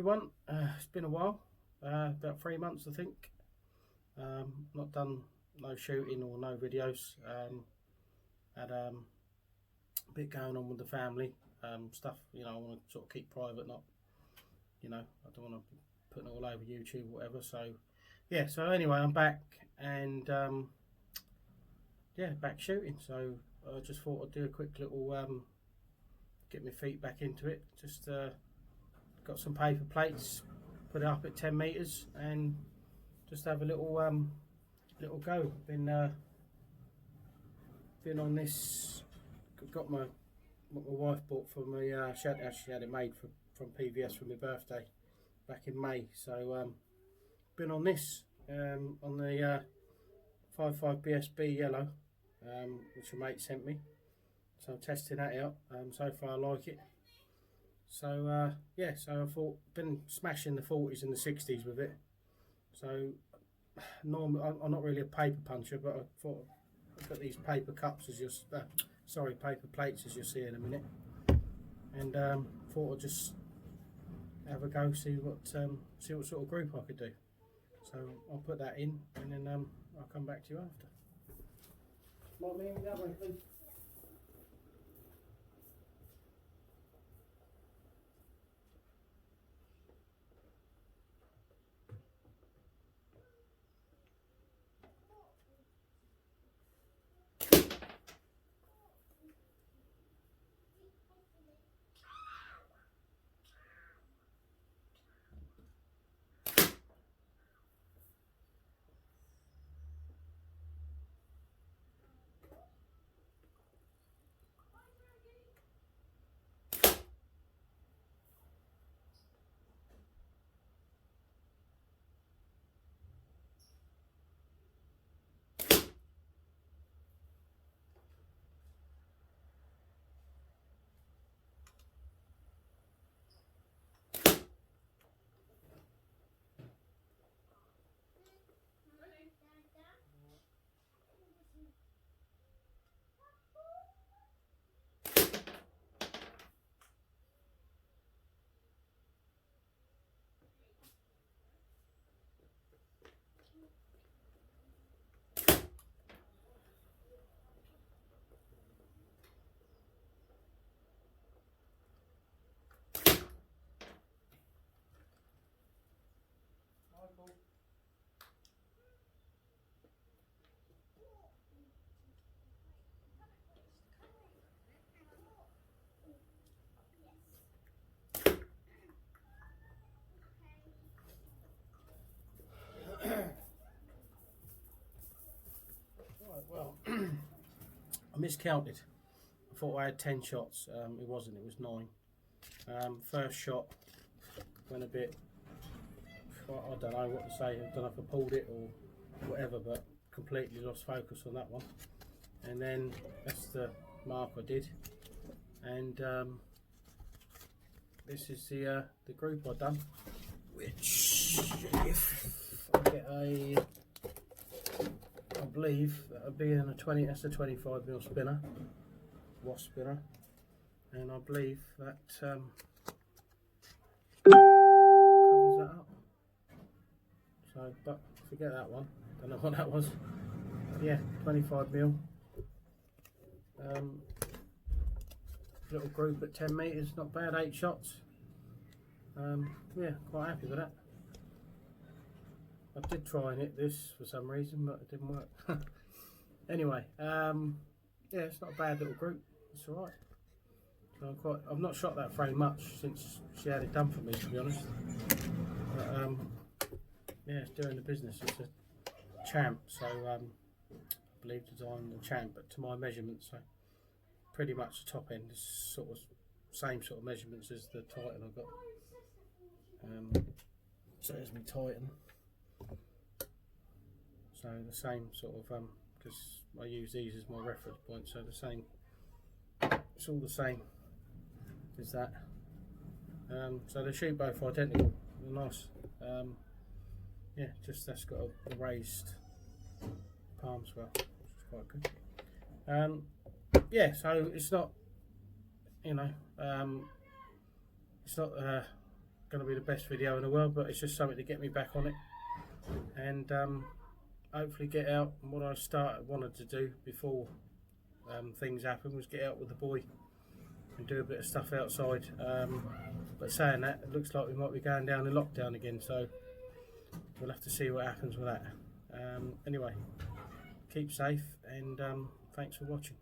everyone. It's been a while, about 3 months I think. Not done no shooting or no videos. Had a bit going on with the family, stuff, you know, I want to sort of keep private, not, you know, I don't want to put it all over YouTube or whatever. So yeah, so anyway, I'm back and yeah, back shooting. So I just thought I'd do a quick little get my feet back into it. Just got some paper plates, put it up at 10 meters and just have a little little go. Been on this, got what my wife bought for me. She had it made from PVS for my birthday back in May. So been on this on the 55 BSB yellow, which a mate sent me. So I'm testing that out. So far I like it. So yeah, so I thought, been smashing the 40s and the 60s with it. So normally I'm not really a paper puncher, but I thought I've got these paper cups as you'll paper plates as you'll see in a minute, and thought I'd just have a go, see what sort of group I could do. So I'll put that in and then I'll come back to you after. Might be in the other way, please. Well, I miscounted. I thought I had 10 shots. It wasn't, it was 9. First shot went a bit, I don't know what to say. I don't know if I pulled it or whatever, but completely lost focus on that one. And then that's the mark I did. And this is the group I've done, which if I get I believe that'll be in that's a 25mm spinner, wasp spinner, and I believe that covers that up. So, but forget that one. Don't know what that was. But yeah, 25mm. Little group at 10 meters, not bad. 8 shots. Yeah, quite happy with that. I did try and hit this for some reason, but it didn't work. Anyway, yeah, it's not a bad little group. It's all right. So I've not shot that frame much since she had it done for me, to be honest. But yeah, it's doing the business. It's a champ, so I believe designed the champ, but to my measurements, so pretty much the top end is sort of same sort of measurements as the Titan I've got. So there's my Titan. So the same sort of, because I use these as my reference point, so the same, it's all the same as that. So they shoot both identical. They're nice. Yeah, just that's got a raised palm swell, which is quite good. Yeah, so it's not, you know, it's not going to be the best video in the world, but it's just something to get me back on it, and hopefully get out. And what I wanted to do before things happened was get out with the boy and do a bit of stuff outside. But saying that, it looks like we might be going down in lockdown again, so we'll have to see what happens with that. Anyway, keep safe, and thanks for watching.